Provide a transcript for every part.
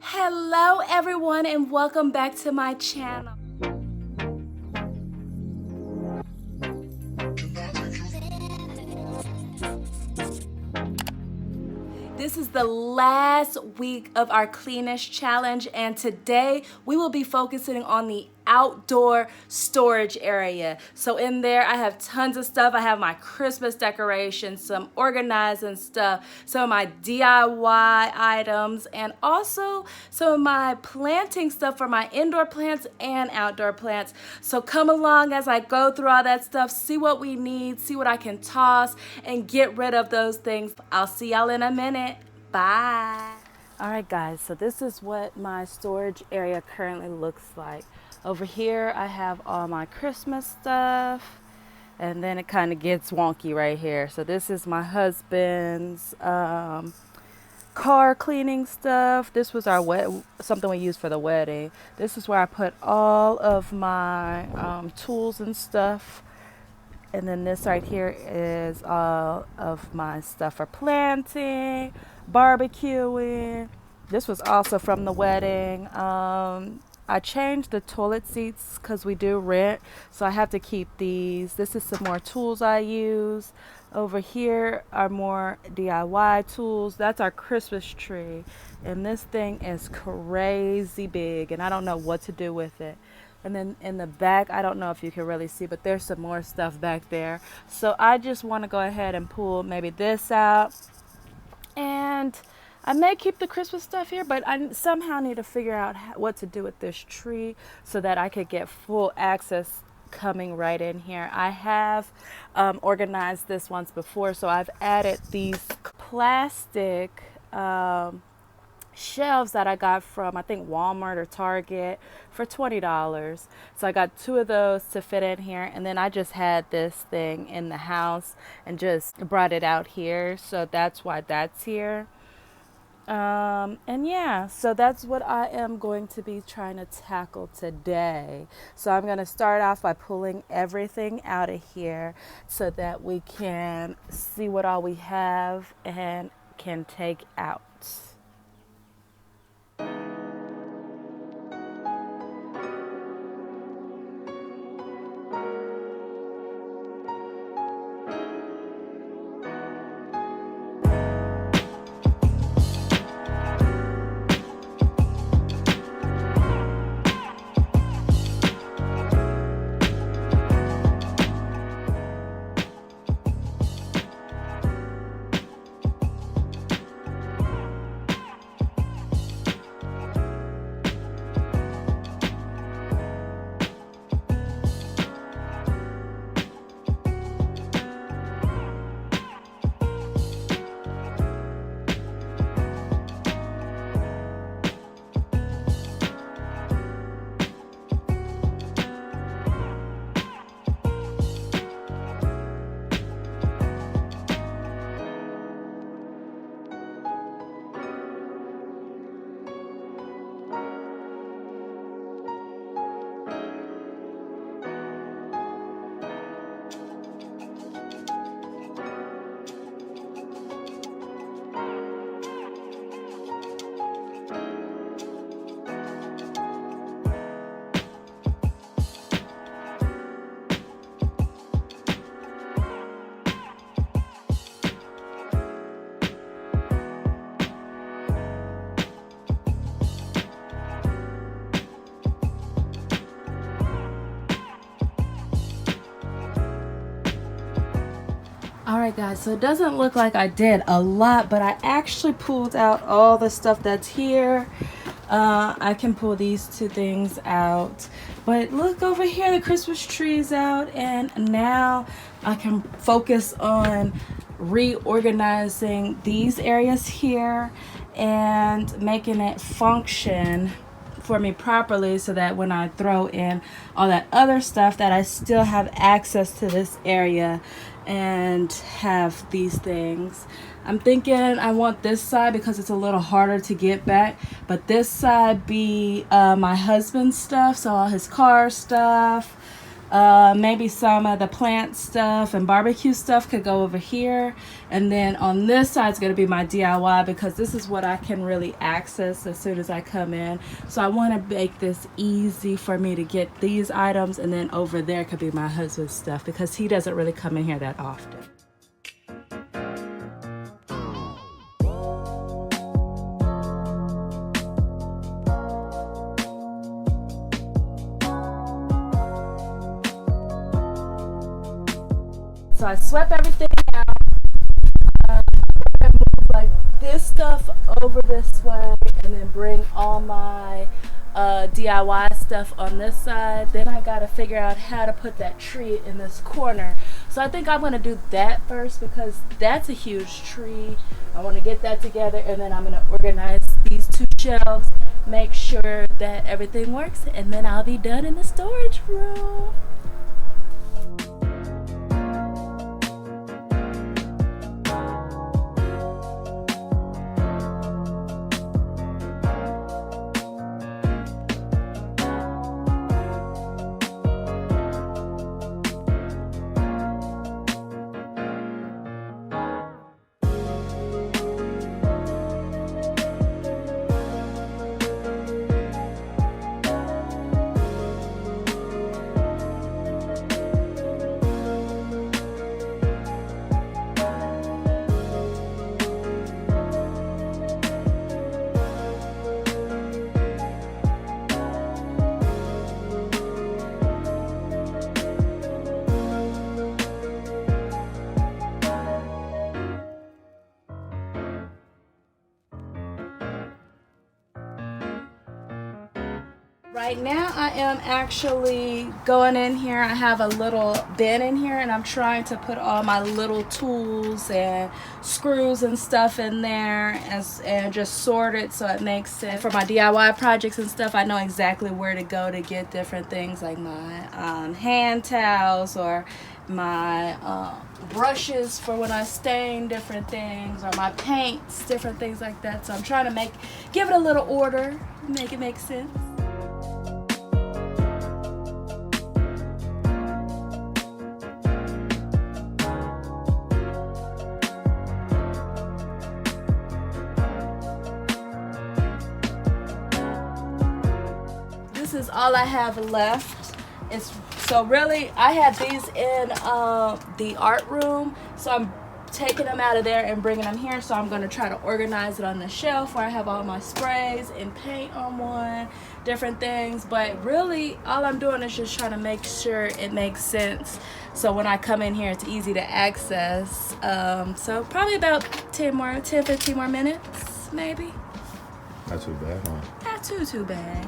Hello everyone and welcome back to my channel. This is the last week of our Cleanish challenge, and today we will be focusing on the outdoor storage area. So in there I have tons of stuff. I have my Christmas decorations, some organizing stuff, some of my DIY items, and also some of my planting stuff for my indoor plants and outdoor plants. So come along as I go through all that stuff, see what we need, see what I can toss, and get rid of those things. I'll see y'all in a minute. Bye. All right, guys, so this is what my storage area currently looks like. Over here, I have all my Christmas stuff, and then it kind of gets wonky right here. So this is my husband's car cleaning stuff. This was our something we used for the wedding. This is where I put all of my tools and stuff. And then this right here is all of my stuff for planting, barbecuing. This was also from the wedding. I changed the toilet seats because we do rent, so I have to keep these. This is some more tools I use. Over here are more DIY tools. That's our Christmas tree, and this thing is crazy big, and I don't know what to do with it. And then in the back, I don't know if you can really see, but there's some more stuff back there. So I just want to go ahead and pull maybe this out. And I may keep the Christmas stuff here, but I somehow need to figure out what to do with this tree so that I could get full access coming right in here. I have organized this once before, so I've added these plastic shelves that I got from, I think, Walmart or Target for $20. So I got two of those to fit in here, and then I just had this thing in the house and just brought it out here, so that's why that's here. And yeah, so that's what I am going to be trying to tackle today. So I'm going to start off by pulling everything out of here so that we can see what all we have and can take out. Alright guys, so it doesn't look like I did a lot, but I actually pulled out all the stuff that's here. I can pull these two things out, but look over here, the Christmas tree is out, and now I can focus on reorganizing these areas here and making it function for me properly so that when I throw in all that other stuff that I still have access to this area and have these things. I'm thinking I want this side because it's a little harder to get back, but this side be my husband's stuff, so all his car stuff, Maybe some of the plant stuff and barbecue stuff could go over here. And then on this side is going to be my DIY, because this is what I can really access as soon as I come in. So I want to make this easy for me to get these items. And then over there could be my husband's stuff, because he doesn't really come in here that often. So I swept everything out. I'm gonna move like this stuff over this way, and then bring all my DIY stuff on this side. Then I gotta figure out how to put that tree in this corner. So I think I'm gonna do that first, because that's a huge tree. I want to get that together, and then I'm gonna organize these two shelves, make sure that everything works, and then I'll be done in the storage room. Right now I am actually going in here. I have a little bin in here, and I'm trying to put all my little tools and screws and stuff in there, and just sort it so it makes sense. For my DIY projects and stuff, I know exactly where to go to get different things, like my hand towels, or my brushes for when I stain different things, or my paints, different things like that. So I'm trying to give it a little order, make it make sense. This is all I have left. So really, I had these in the art room, so I'm taking them out of there and bringing them here. So I'm going to try to organize it on the shelf where I have all my sprays and paint on one, different things. But really, all I'm doing is just trying to make sure it makes sense, so when I come in here, it's easy to access. So probably about 10-15 more minutes, maybe. Not too bad, huh? Not too bad.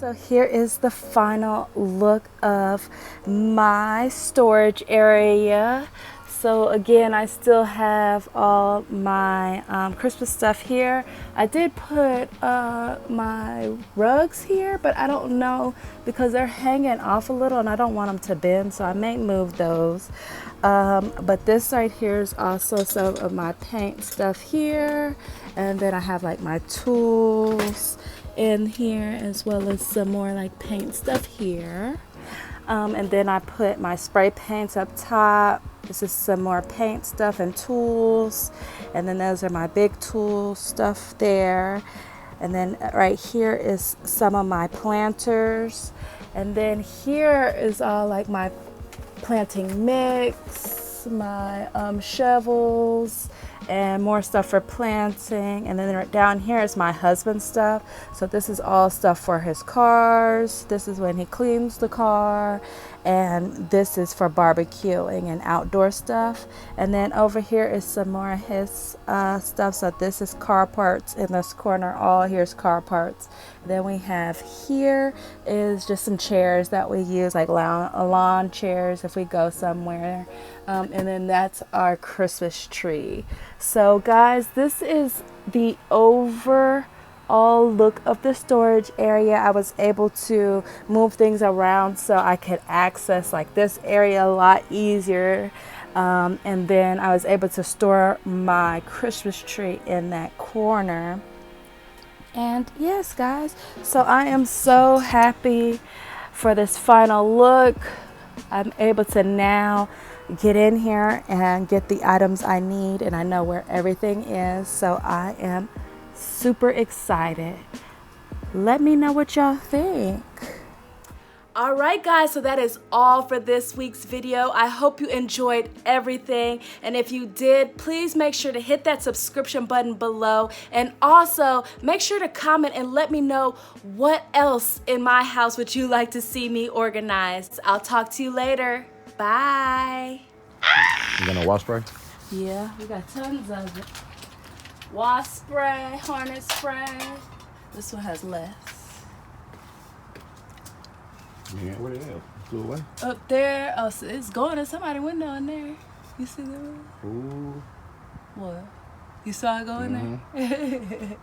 So here is the final look of my storage area. So again, I still have all my Christmas stuff here. I did put my rugs here, but I don't know, because they're hanging off a little and I don't want them to bend, so I may move those. But this right here is also some of my paint stuff here. And then I have like my tools in here, as well as some more like paint stuff here. And then I put my spray paints up top. This is some more paint stuff and tools. And then those are my big tool stuff there. And then right here is some of my planters. And then here is all like my planting mix, my shovels, and more stuff for planting. And then down here is my husband's stuff. So this is all stuff for his cars. This is when he cleans the car. And this is for barbecuing and outdoor stuff. And then over here is some more of his stuff. So this is car parts in this corner. All here's car parts. Then we have here is just some chairs that we use, like lawn chairs if we go somewhere. And then that's our Christmas tree. So guys, this is the overall look of the storage area. I was able to move things around so I could access like this area a lot easier. And then I was able to store my Christmas tree in that corner. And yes, guys, so I am so happy for this final look. I'm able to now get in here and get the items I need, and I know where everything is, so I am super excited. Let me know what y'all think. All right, guys, so that is all for this week's video. I hope you enjoyed everything. And if you did, please make sure to hit that subscription button below. And also make sure to comment and let me know what else in my house would you like to see me organize. I'll talk to you later. Bye. You got no wasp spray? Yeah, we got tons of it. Wasp spray, hornet spray. This one has less. Yeah, where it at? Flew away? Up there. Oh, so it's going in somebody's window in there. You see that? Ooh. What? You saw it go in there?